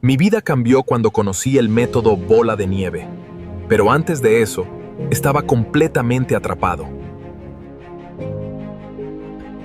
Mi vida cambió cuando conocí el método bola de nieve, pero antes de eso, estaba completamente atrapado.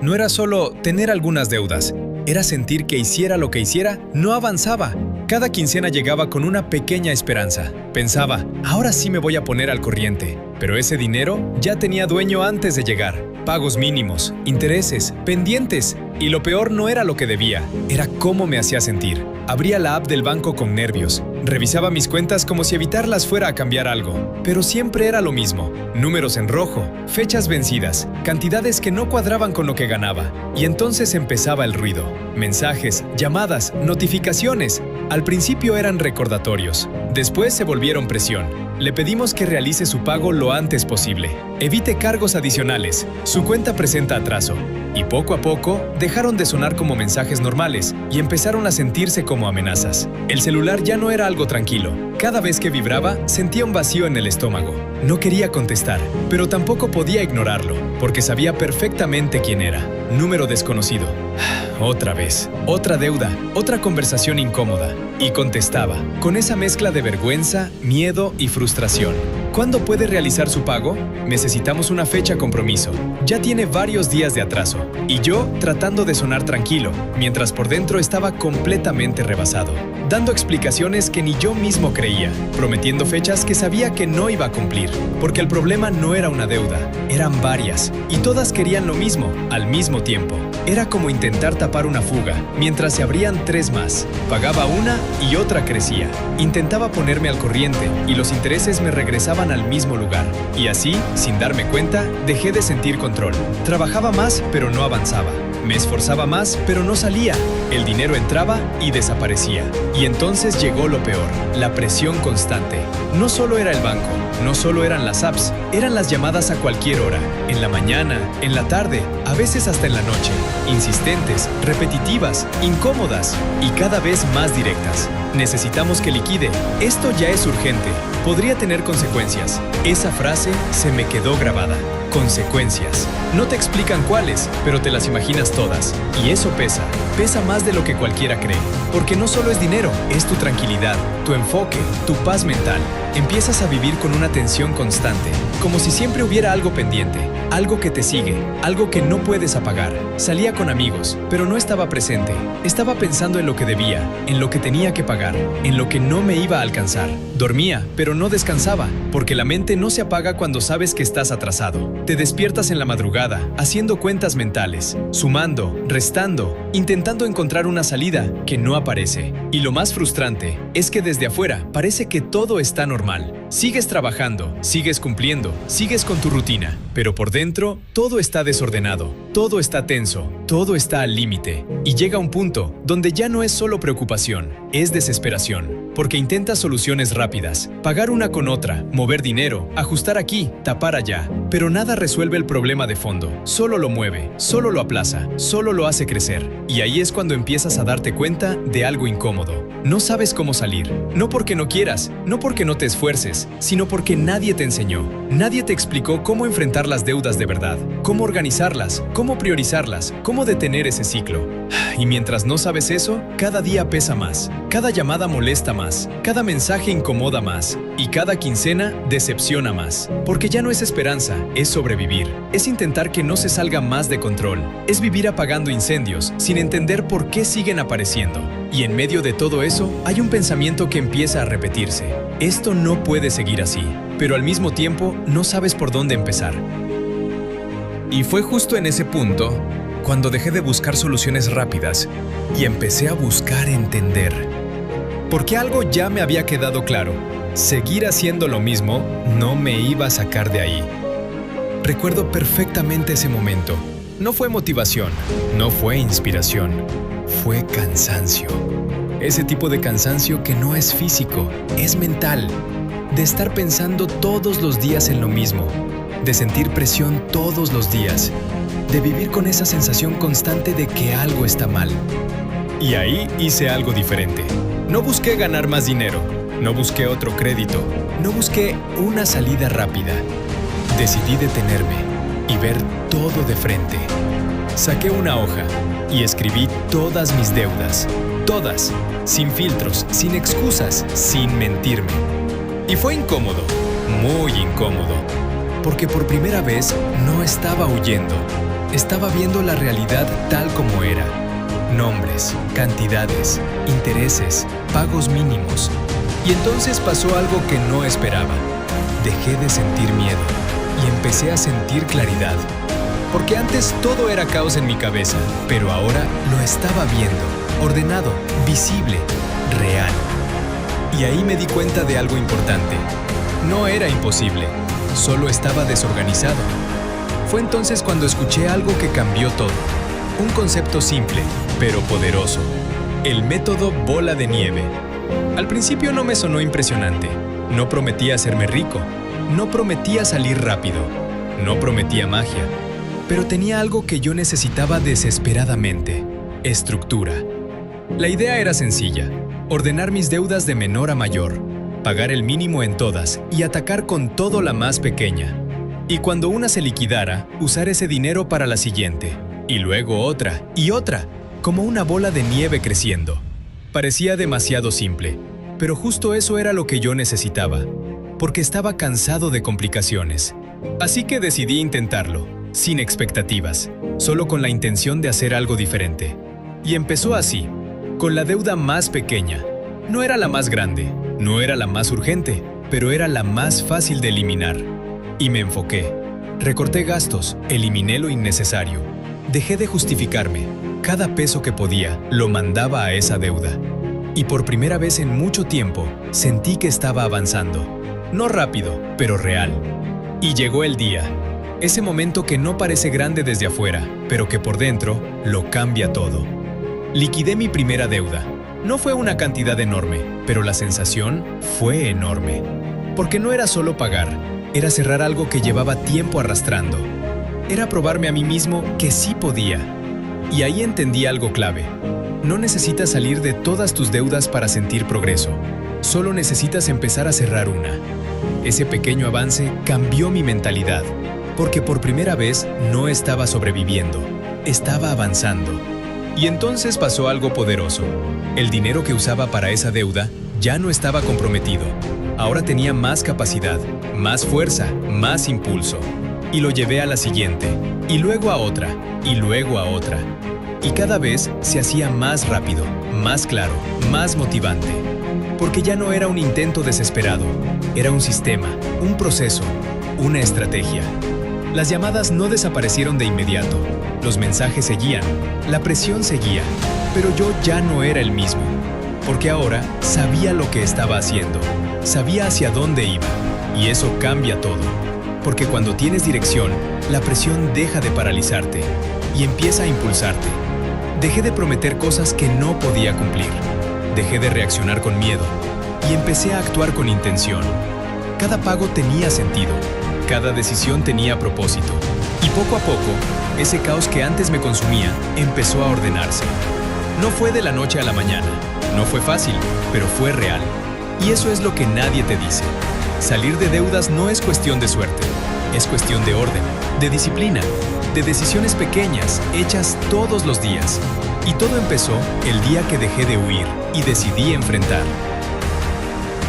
No era solo tener algunas deudas, era sentir que hiciera lo que hiciera, no avanzaba. Cada quincena llegaba con una pequeña esperanza. Pensaba, ahora sí me voy a poner al corriente. Pero ese dinero ya tenía dueño antes de llegar. Pagos mínimos, intereses, pendientes. Y lo peor no era lo que debía, era cómo me hacía sentir. Abría la app del banco con nervios. Revisaba mis cuentas como si evitarlas fuera a cambiar algo. Pero siempre era lo mismo. Números en rojo, fechas vencidas, cantidades que no cuadraban con lo que ganaba. Y entonces empezaba el ruido. Mensajes, llamadas, notificaciones. Al principio eran recordatorios. Después se volvieron presión. Le pedimos que realice su pago lo antes posible. Evite cargos adicionales. Su cuenta presenta atraso. Y poco a poco, dejaron de sonar como mensajes normales y empezaron a sentirse como amenazas. El celular ya no era algo tranquilo. Cada vez que vibraba, sentía un vacío en el estómago. No quería contestar, pero tampoco podía ignorarlo, porque sabía perfectamente quién era. Número desconocido. Otra vez, otra deuda, otra conversación incómoda. Y contestaba, con esa mezcla de vergüenza, miedo y frustración. ¿Cuándo puede realizar su pago? Necesitamos una fecha compromiso. Ya tiene varios días de atraso. Y yo tratando de sonar tranquilo, mientras por dentro estaba completamente rebasado. Dando explicaciones que ni yo mismo creía, prometiendo fechas que sabía que no iba a cumplir. Porque el problema no era una deuda, eran varias. Y todas querían lo mismo, al mismo tiempo. Era como intentar tapar una fuga, mientras se abrían 3 más. Pagaba una y otra crecía. Intentaba ponerme al corriente y los intereses me regresaban al mismo lugar. Y así, sin darme cuenta, dejé de sentir control. Trabajaba más, pero no avanzaba. Me esforzaba más, pero no salía. El dinero entraba y desaparecía. Y entonces llegó lo peor, la presión constante. No solo era el banco, no solo eran las apps, eran las llamadas a cualquier hora, en la mañana, en la tarde, a veces hasta en la noche. Insistentes, repetitivas, incómodas y cada vez más directas. Necesitamos que liquide. Esto ya es urgente. Podría tener consecuencias. Esa frase se me quedó grabada. Consecuencias. No te explican cuáles, pero te las imaginas todas. Y eso pesa. Pesa más de lo que cualquiera cree. Porque no solo es dinero, es tu tranquilidad, tu enfoque, tu paz mental. Empiezas a vivir con una tensión constante, como si siempre hubiera algo pendiente, algo que te sigue, algo que no puedes apagar. Salía con amigos, pero no estaba presente. Estaba pensando en lo que debía, en lo que tenía que pagar, en lo que no me iba a alcanzar. Dormía, pero no descansaba, porque la mente no se apaga cuando sabes que estás atrasado. Te despiertas en la madrugada, haciendo cuentas mentales, sumando, restando, intentando encontrar una salida que no aparece. Y lo más frustrante es que desde afuera parece que todo está normal. Sigues trabajando, sigues cumpliendo, sigues con tu rutina, pero por dentro todo está desordenado, todo está tenso, todo está al límite. Y llega un punto donde ya no es solo preocupación, es desesperación, porque intentas soluciones rápidas, pagar una con otra, mover dinero, ajustar aquí, tapar allá, pero nada resuelve el problema de fondo, solo lo mueve, solo lo aplaza, solo lo hace crecer. Y ahí es cuando empiezas a darte cuenta de algo incómodo. No sabes cómo salir, no porque no quieras, no porque no te esfuerces, sino porque nadie te enseñó. Nadie te explicó cómo enfrentar las deudas de verdad, cómo organizarlas, cómo priorizarlas, cómo detener ese ciclo. Y mientras no sabes eso, cada día pesa más, cada llamada molesta más, cada mensaje incomoda más y cada quincena decepciona más. Porque ya no es esperanza, es sobrevivir. Es intentar que no se salga más de control. Es vivir apagando incendios sin entender por qué siguen apareciendo. Y en medio de todo eso, hay un pensamiento que empieza a repetirse. Esto no puede seguir así, pero al mismo tiempo no sabes por dónde empezar. Y fue justo en ese punto cuando dejé de buscar soluciones rápidas y empecé a buscar entender. Porque algo ya me había quedado claro. Seguir haciendo lo mismo no me iba a sacar de ahí. Recuerdo perfectamente ese momento. No fue motivación, no fue inspiración, fue cansancio. Ese tipo de cansancio que no es físico, es mental. De estar pensando todos los días en lo mismo, de sentir presión todos los días, de vivir con esa sensación constante de que algo está mal. Y ahí hice algo diferente. No busqué ganar más dinero, no busqué otro crédito, no busqué una salida rápida. Decidí detenerme y ver todo de frente. Saqué una hoja y escribí todas mis deudas, Todas, sin filtros, sin excusas, sin mentirme. Y fue incómodo, muy incómodo, porque por primera vez no estaba huyendo, estaba viendo la realidad tal como era. Nombres, cantidades, intereses, pagos mínimos. Y entonces pasó algo que no esperaba. Dejé de sentir miedo y empecé a sentir claridad. Porque antes todo era caos en mi cabeza, pero ahora lo estaba viendo, ordenado, visible, real. Y ahí me di cuenta de algo importante. No era imposible, solo estaba desorganizado. Fue entonces cuando escuché algo que cambió todo. Un concepto simple, pero poderoso. El método bola de nieve. Al principio no me sonó impresionante. No prometía hacerme rico. No prometía salir rápido. No prometía magia. Pero tenía algo que yo necesitaba desesperadamente. Estructura. La idea era sencilla. Ordenar mis deudas de menor a mayor. Pagar el mínimo en todas y atacar con todo la más pequeña. Y cuando una se liquidara, usar ese dinero para la siguiente. Y luego otra, y otra, como una bola de nieve creciendo. Parecía demasiado simple, pero justo eso era lo que yo necesitaba, porque estaba cansado de complicaciones. Así que decidí intentarlo, sin expectativas, solo con la intención de hacer algo diferente. Y empezó así, con la deuda más pequeña. No era la más grande, no era la más urgente, pero era la más fácil de eliminar. Y me enfoqué. Recorté gastos, eliminé lo innecesario. Dejé de justificarme. Cada peso que podía lo mandaba a esa deuda. Y por primera vez en mucho tiempo sentí que estaba avanzando. No rápido, pero real. Y llegó el día. Ese momento que no parece grande desde afuera, pero que por dentro lo cambia todo. Liquidé mi primera deuda. No fue una cantidad enorme, pero la sensación fue enorme. Porque no era solo pagar, era cerrar algo que llevaba tiempo arrastrando. Era probarme a mí mismo que sí podía. Y ahí entendí algo clave. No necesitas salir de todas tus deudas para sentir progreso. Solo necesitas empezar a cerrar una. Ese pequeño avance cambió mi mentalidad, porque por primera vez no estaba sobreviviendo, estaba avanzando. Y entonces pasó algo poderoso. El dinero que usaba para esa deuda ya no estaba comprometido. Ahora tenía más capacidad, más fuerza, más impulso. Y lo llevé a la siguiente, y luego a otra, y luego a otra. Y cada vez se hacía más rápido, más claro, más motivante. Porque ya no era un intento desesperado, era un sistema, un proceso, una estrategia. Las llamadas no desaparecieron de inmediato, los mensajes seguían, la presión seguía, pero yo ya no era el mismo. Porque ahora sabía lo que estaba haciendo, sabía hacia dónde iba, y eso cambia todo. Porque cuando tienes dirección, la presión deja de paralizarte y empieza a impulsarte. Dejé de prometer cosas que no podía cumplir. Dejé de reaccionar con miedo y empecé a actuar con intención. Cada pago tenía sentido, cada decisión tenía propósito. Y poco a poco, ese caos que antes me consumía empezó a ordenarse. No fue de la noche a la mañana, no fue fácil, pero fue real. Y eso es lo que nadie te dice. Salir de deudas no es cuestión de suerte, es cuestión de orden, de disciplina, de decisiones pequeñas, hechas todos los días. Y todo empezó el día que dejé de huir y decidí enfrentar.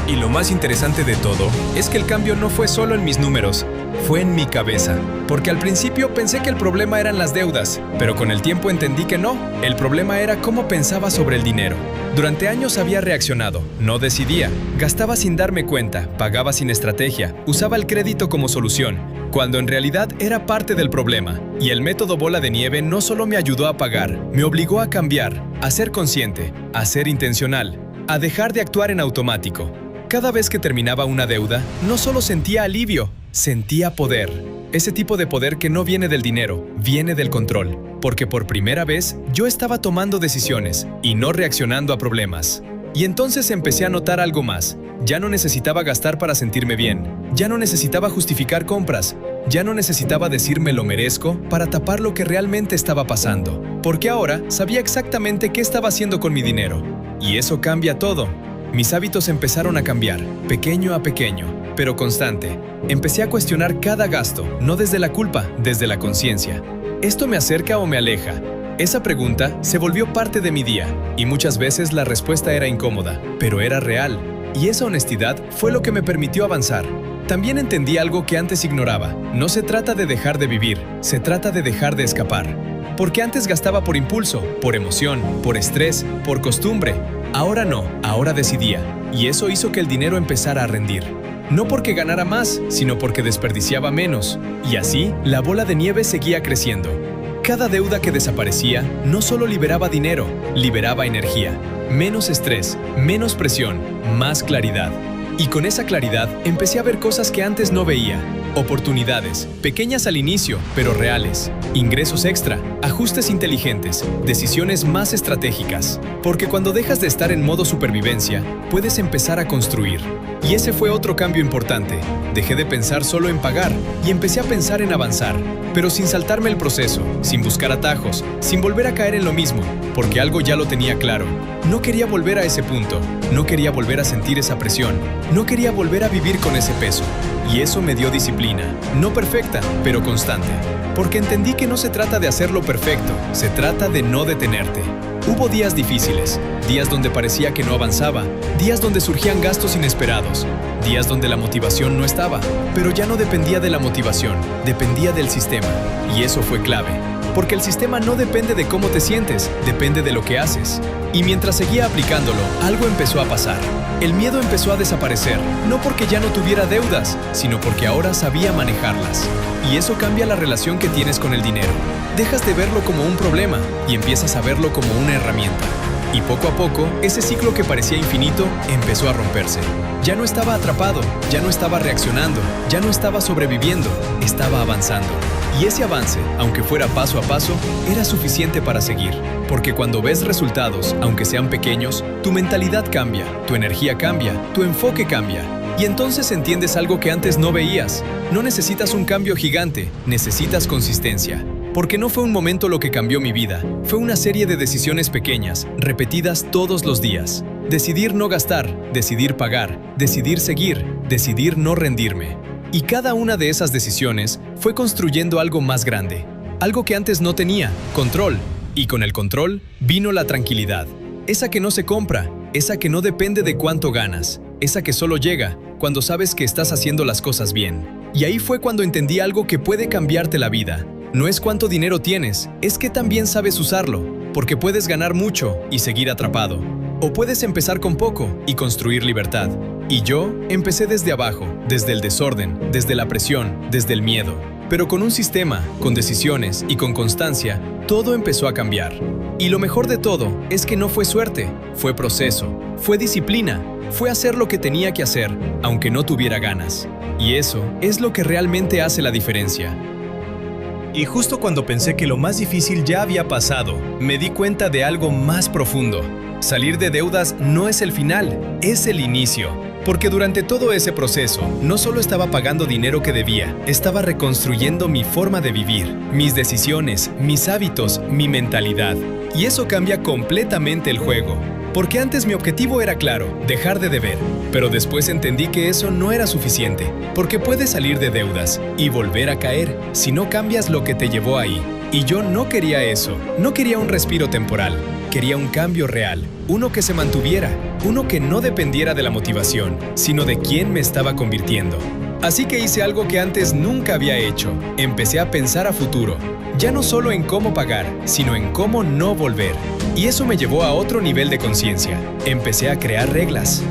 Y lo más interesante de todo es que el cambio no fue solo en mis números, fue en mi cabeza. Porque al principio pensé que el problema eran las deudas, pero con el tiempo entendí que no, el problema era cómo pensaba sobre el dinero. Durante años había reaccionado, no decidía, gastaba sin darme cuenta, pagaba sin estrategia, usaba el crédito como solución, cuando en realidad era parte del problema. Y el método bola de nieve no solo me ayudó a pagar, me obligó a cambiar, a ser consciente, a ser intencional, a dejar de actuar en automático. Cada vez que terminaba una deuda, no solo sentía alivio, sentía poder. Ese tipo de poder que no viene del dinero, viene del control. Porque por primera vez, yo estaba tomando decisiones y no reaccionando a problemas. Y entonces empecé a notar algo más. Ya no necesitaba gastar para sentirme bien. Ya no necesitaba justificar compras. Ya no necesitaba decir me lo merezco para tapar lo que realmente estaba pasando. Porque ahora sabía exactamente qué estaba haciendo con mi dinero. Y eso cambia todo. Mis hábitos empezaron a cambiar, pequeño a pequeño, pero constante. Empecé a cuestionar cada gasto, no desde la culpa, desde la conciencia. ¿Esto me acerca o me aleja? Esa pregunta se volvió parte de mi día, y muchas veces la respuesta era incómoda, pero era real, y esa honestidad fue lo que me permitió avanzar. También entendí algo que antes ignoraba. No se trata de dejar de vivir, se trata de dejar de escapar. Porque antes gastaba por impulso, por emoción, por estrés, por costumbre. Ahora no, ahora decidía, y eso hizo que el dinero empezara a rendir. No porque ganara más, sino porque desperdiciaba menos. Y así, la bola de nieve seguía creciendo. Cada deuda que desaparecía no solo liberaba dinero, liberaba energía. Menos estrés, menos presión, más claridad. Y con esa claridad empecé a ver cosas que antes no veía. Oportunidades, pequeñas al inicio, pero reales. Ingresos extra, ajustes inteligentes, decisiones más estratégicas. Porque cuando dejas de estar en modo supervivencia, puedes empezar a construir. Y ese fue otro cambio importante. Dejé de pensar solo en pagar y empecé a pensar en avanzar. Pero sin saltarme el proceso, sin buscar atajos, sin volver a caer en lo mismo, porque algo ya lo tenía claro. No quería volver a ese punto, no quería volver a sentir esa presión, no quería volver a vivir con ese peso. Y eso me dio disciplina, no perfecta, pero constante. Porque entendí que no se trata de hacerlo perfecto, se trata de no detenerte. Hubo días difíciles, días donde parecía que no avanzaba, días donde surgían gastos inesperados, días donde la motivación no estaba, pero ya no dependía de la motivación, dependía del sistema. Y eso fue clave, porque el sistema no depende de cómo te sientes, depende de lo que haces. Y mientras seguía aplicándolo, algo empezó a pasar. El miedo empezó a desaparecer, no porque ya no tuviera deudas, sino porque ahora sabía manejarlas. Y eso cambia la relación que tienes con el dinero. Dejas de verlo como un problema y empiezas a verlo como una herramienta. Y poco a poco, ese ciclo que parecía infinito empezó a romperse. Ya no estaba atrapado, ya no estaba reaccionando, ya no estaba sobreviviendo, estaba avanzando. Y ese avance, aunque fuera paso a paso, era suficiente para seguir. Porque cuando ves resultados, aunque sean pequeños, tu mentalidad cambia, tu energía cambia, tu enfoque cambia. Y entonces entiendes algo que antes no veías. No necesitas un cambio gigante, necesitas consistencia. Porque no fue un momento lo que cambió mi vida, fue una serie de decisiones pequeñas, repetidas todos los días. Decidir no gastar, decidir pagar, decidir seguir, decidir no rendirme. Y cada una de esas decisiones fue construyendo algo más grande, algo que antes no tenía, control. Y con el control vino la tranquilidad, esa que no se compra, esa que no depende de cuánto ganas, esa que solo llega cuando sabes que estás haciendo las cosas bien. Y ahí fue cuando entendí algo que puede cambiarte la vida. No es cuánto dinero tienes, es que también sabes usarlo, porque puedes ganar mucho y seguir atrapado. O puedes empezar con poco y construir libertad. Y yo empecé desde abajo, desde el desorden, desde la presión, desde el miedo. Pero con un sistema, con decisiones y con constancia, todo empezó a cambiar. Y lo mejor de todo es que no fue suerte, fue proceso, fue disciplina, fue hacer lo que tenía que hacer, aunque no tuviera ganas. Y eso es lo que realmente hace la diferencia. Y justo cuando pensé que lo más difícil ya había pasado, me di cuenta de algo más profundo. Salir de deudas no es el final, es el inicio. Porque durante todo ese proceso, no solo estaba pagando dinero que debía, estaba reconstruyendo mi forma de vivir, mis decisiones, mis hábitos, mi mentalidad. Y eso cambia completamente el juego. Porque antes mi objetivo era claro, dejar de deber. Pero después entendí que eso no era suficiente, porque puedes salir de deudas y volver a caer si no cambias lo que te llevó ahí. Y yo no quería eso, no quería un respiro temporal, quería un cambio real, uno que se mantuviera, uno que no dependiera de la motivación, sino de quién me estaba convirtiendo. Así que hice algo que antes nunca había hecho, empecé a pensar a futuro, ya no solo en cómo pagar, sino en cómo no volver. Y eso me llevó a otro nivel de conciencia. Empecé a crear reglas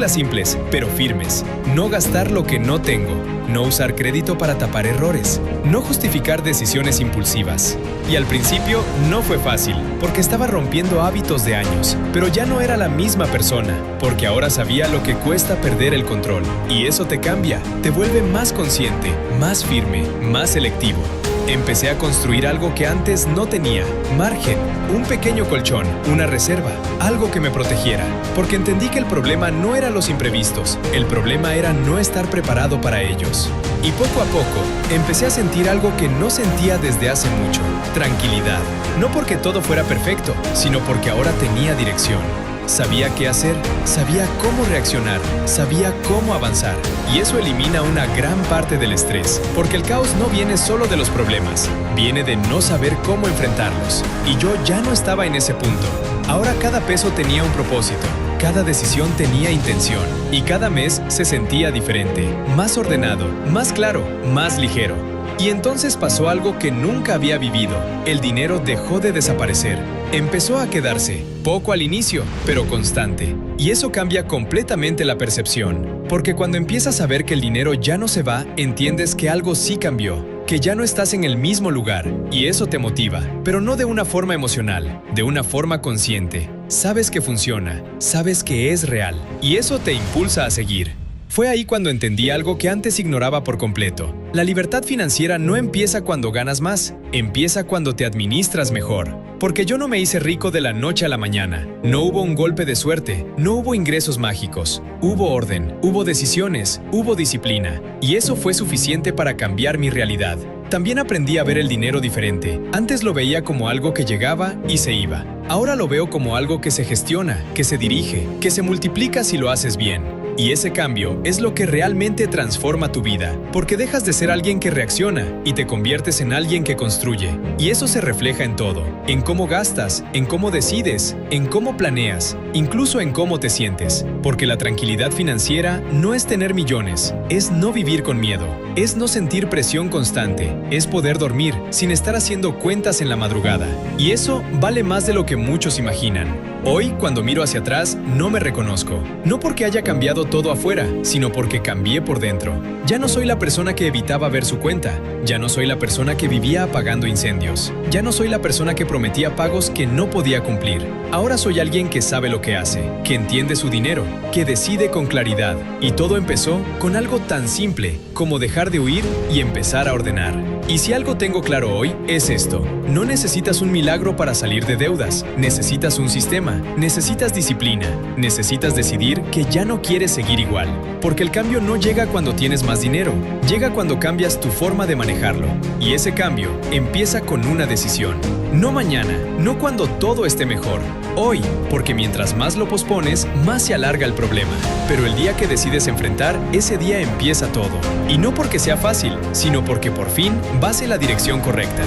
simples, pero firmes. No gastar lo que no tengo, no usar crédito para tapar errores, no justificar decisiones impulsivas. Y al principio no fue fácil, porque estaba rompiendo hábitos de años, pero ya no era la misma persona, porque ahora sabía lo que cuesta perder el control. Y eso te cambia, te vuelve más consciente, más firme, más selectivo. Empecé a construir algo que antes no tenía, margen, un pequeño colchón, una reserva, algo que me protegiera, porque entendí que el problema no eran los imprevistos, el problema era no estar preparado para ellos. Y poco a poco, empecé a sentir algo que no sentía desde hace mucho, tranquilidad, no porque todo fuera perfecto, sino porque ahora tenía dirección. sabía qué hacer, sabía cómo reaccionar, sabía cómo avanzar. Y eso elimina una gran parte del estrés, porque el caos no viene solo de los problemas, viene de no saber cómo enfrentarlos. Y yo ya no estaba en ese punto. Ahora cada peso tenía un propósito. Cada decisión tenía intención y cada mes se sentía diferente, más ordenado, más claro, más ligero. Y entonces pasó algo que nunca había vivido. El dinero dejó de desaparecer. Empezó a quedarse, poco al inicio, pero constante. Y eso cambia completamente la percepción. Porque cuando empiezas a ver que el dinero ya no se va, entiendes que algo sí cambió. Que ya no estás en el mismo lugar. Y eso te motiva, pero no de una forma emocional, de una forma consciente. Sabes que funciona, sabes que es real. Y eso te impulsa a seguir. Fue ahí cuando entendí algo que antes ignoraba por completo. La libertad financiera no empieza cuando ganas más, empieza cuando te administras mejor. Porque yo no me hice rico de la noche a la mañana. No hubo un golpe de suerte, no hubo ingresos mágicos. Hubo orden, hubo decisiones, hubo disciplina. Y eso fue suficiente para cambiar mi realidad. También aprendí a ver el dinero diferente. Antes lo veía como algo que llegaba y se iba. Ahora lo veo como algo que se gestiona, que se dirige, que se multiplica si lo haces bien. Y ese cambio es lo que realmente transforma tu vida, porque dejas de ser alguien que reacciona y te conviertes en alguien que construye. Y eso se refleja en todo, en cómo gastas, en cómo decides, en cómo planeas, incluso en cómo te sientes. Porque la tranquilidad financiera no es tener millones, es no vivir con miedo, es no sentir presión constante, es poder dormir sin estar haciendo cuentas en la madrugada. Y eso vale más de lo que muchos imaginan. Hoy, cuando miro hacia atrás, no me reconozco. No porque haya cambiado todo afuera, sino porque cambié por dentro. Ya no soy la persona que evitaba ver su cuenta. Ya no soy la persona que vivía apagando incendios. Ya no soy la persona que prometía pagos que no podía cumplir. Ahora soy alguien que sabe lo que hace, que entiende su dinero, que decide con claridad. Y todo empezó con algo tan simple como dejar de huir y empezar a ordenar. Y si algo tengo claro hoy, es esto. No necesitas un milagro para salir de deudas. Necesitas un sistema. Necesitas disciplina. Necesitas decidir que ya no quieres seguir igual. Porque el cambio no llega cuando tienes más dinero. Llega cuando cambias tu forma de manejarlo. Y ese cambio empieza con una decisión. No mañana, no cuando todo esté mejor. Hoy, porque mientras más lo pospones, más se alarga el problema. Pero el día que decides enfrentar, ese día empieza todo. Y no porque sea fácil, sino porque por fin vas en la dirección correcta.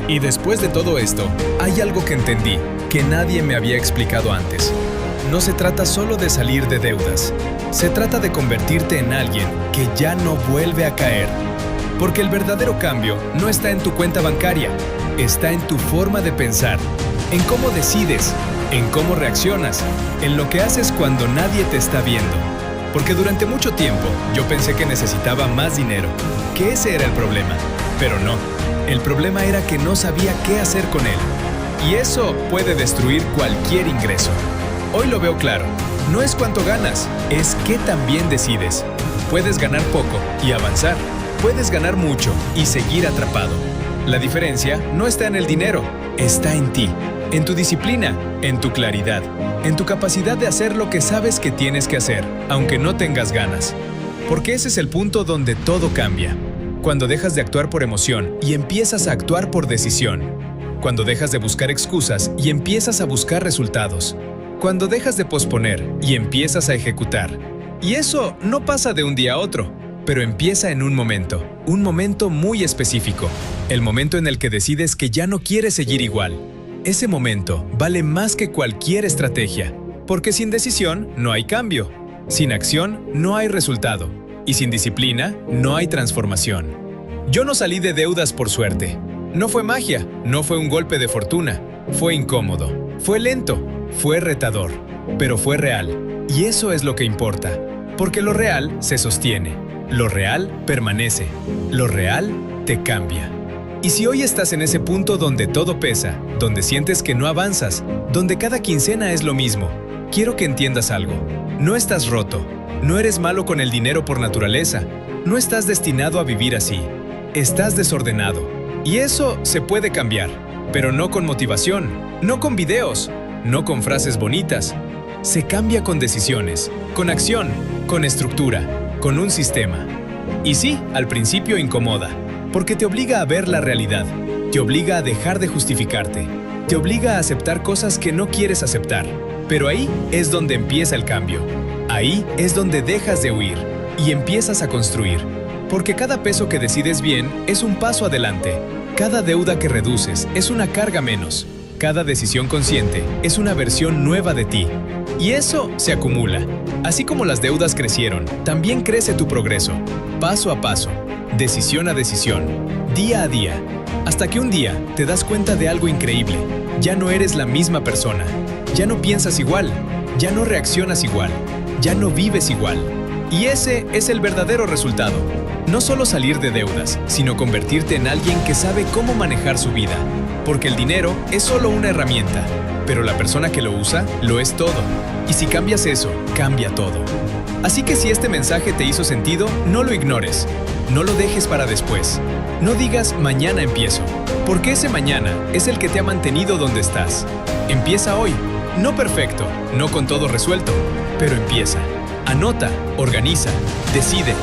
Y después de todo esto, hay algo que entendí, que nadie me había explicado antes. No se trata solo de salir de deudas. Se trata de convertirte en alguien que ya no vuelve a caer. Porque el verdadero cambio no está en tu cuenta bancaria, está en tu forma de pensar, en cómo decides, en cómo reaccionas, en lo que haces cuando nadie te está viendo. Porque durante mucho tiempo yo pensé que necesitaba más dinero, que ese era el problema. Pero no, el problema era que no sabía qué hacer con él. Y eso puede destruir cualquier ingreso. Hoy lo veo claro, no es cuánto ganas, es qué también decides. Puedes ganar poco y avanzar. Puedes ganar mucho y seguir atrapado. La diferencia no está en el dinero, está en ti, en tu disciplina, en tu claridad, en tu capacidad de hacer lo que sabes que tienes que hacer, aunque no tengas ganas. Porque ese es el punto donde todo cambia. Cuando dejas de actuar por emoción y empiezas a actuar por decisión. Cuando dejas de buscar excusas y empiezas a buscar resultados. Cuando dejas de posponer y empiezas a ejecutar. Y eso no pasa de un día a otro, pero empieza en un momento muy específico. El momento en el que decides que ya no quieres seguir igual. Ese momento vale más que cualquier estrategia, porque sin decisión no hay cambio, sin acción no hay resultado, y sin disciplina no hay transformación. Yo no salí de deudas por suerte. No fue magia, no fue un golpe de fortuna, fue incómodo, fue lento, fue retador, pero fue real. Y eso es lo que importa, porque lo real se sostiene, lo real permanece, lo real te cambia. Y si hoy estás en ese punto donde todo pesa, donde sientes que no avanzas, donde cada quincena es lo mismo, quiero que entiendas algo. No estás roto, no eres malo con el dinero por naturaleza, no estás destinado a vivir así, estás desordenado. Y eso se puede cambiar, pero no con motivación, no con videos, no con frases bonitas. Se cambia con decisiones, con acción, con estructura, con un sistema. Y sí, al principio incomoda, porque te obliga a ver la realidad, te obliga a dejar de justificarte, te obliga a aceptar cosas que no quieres aceptar. Pero ahí es donde empieza el cambio. Ahí es donde dejas de huir y empiezas a construir. Porque cada peso que decides bien es un paso adelante. Cada deuda que reduces es una carga menos. Cada decisión consciente es una versión nueva de ti. Y eso se acumula. Así como las deudas crecieron, también crece tu progreso. Paso a paso, decisión a decisión, día a día. Hasta que un día te das cuenta de algo increíble. Ya no eres la misma persona. Ya no piensas igual. Ya no reaccionas igual. Ya no vives igual. Y ese es el verdadero resultado. No solo salir de deudas, sino convertirte en alguien que sabe cómo manejar su vida. Porque el dinero es solo una herramienta, pero la persona que lo usa lo es todo. Y si cambias eso, cambia todo. Así que si este mensaje te hizo sentido, no lo ignores. No lo dejes para después. No digas mañana empiezo, porque ese mañana es el que te ha mantenido donde estás. Empieza hoy. No perfecto, no con todo resuelto, pero empieza. Anota, organiza, decide.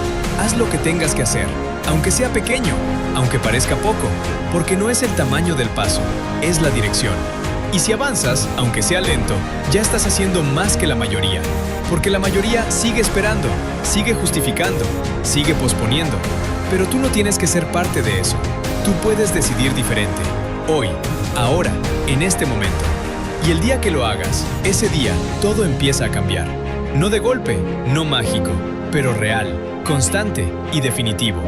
Haz lo que tengas que hacer, aunque sea pequeño, aunque parezca poco, porque no es el tamaño del paso, es la dirección. Y si avanzas, aunque sea lento, ya estás haciendo más que la mayoría, porque la mayoría sigue esperando, sigue justificando, sigue posponiendo. Pero tú no tienes que ser parte de eso. Tú puedes decidir diferente, hoy, ahora, en este momento. Y el día que lo hagas, ese día todo empieza a cambiar. No de golpe, no mágico, pero real, constante y definitivo.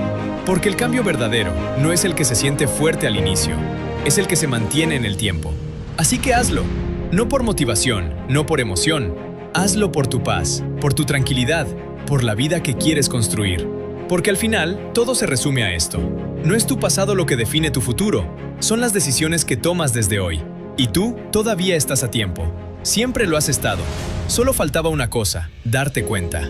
Porque el cambio verdadero no es el que se siente fuerte al inicio, es el que se mantiene en el tiempo. Así que hazlo, no por motivación, no por emoción. Hazlo por tu paz, por tu tranquilidad, por la vida que quieres construir. Porque al final, todo se resume a esto. No es tu pasado lo que define tu futuro, son las decisiones que tomas desde hoy. Y tú todavía estás a tiempo. Siempre lo has estado. Solo faltaba una cosa, darte cuenta.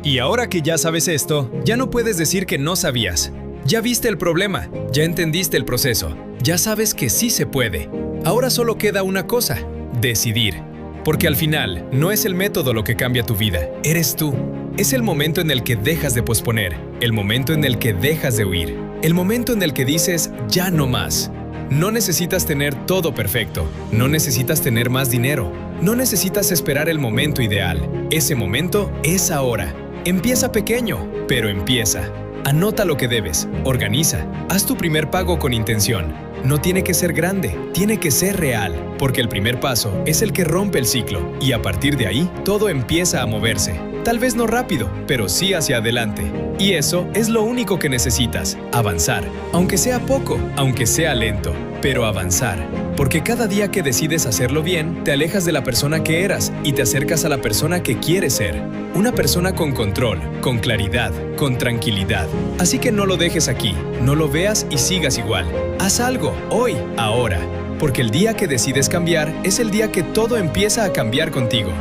Y ahora que ya sabes esto, ya no puedes decir que no sabías. Ya viste el problema, ya entendiste el proceso, ya sabes que sí se puede. Ahora solo queda una cosa, decidir. Porque al final, no es el método lo que cambia tu vida, eres tú. Es el momento en el que dejas de posponer, el momento en el que dejas de huir, el momento en el que dices, ya no más. No necesitas tener todo perfecto, no necesitas tener más dinero, no necesitas esperar el momento ideal. Ese momento es ahora. Empieza pequeño, pero empieza. Anota lo que debes, organiza, haz tu primer pago con intención. No tiene que ser grande, tiene que ser real, porque el primer paso es el que rompe el ciclo y a partir de ahí todo empieza a moverse. Tal vez no rápido, pero sí hacia adelante. Y eso es lo único que necesitas, avanzar. Aunque sea poco, aunque sea lento, pero avanzar. Porque cada día que decides hacerlo bien, te alejas de la persona que eras y te acercas a la persona que quieres ser. Una persona con control, con claridad, con tranquilidad. Así que no lo dejes aquí, no lo veas y sigas igual. Haz algo, hoy, ahora. Porque el día que decides cambiar es el día que todo empieza a cambiar contigo.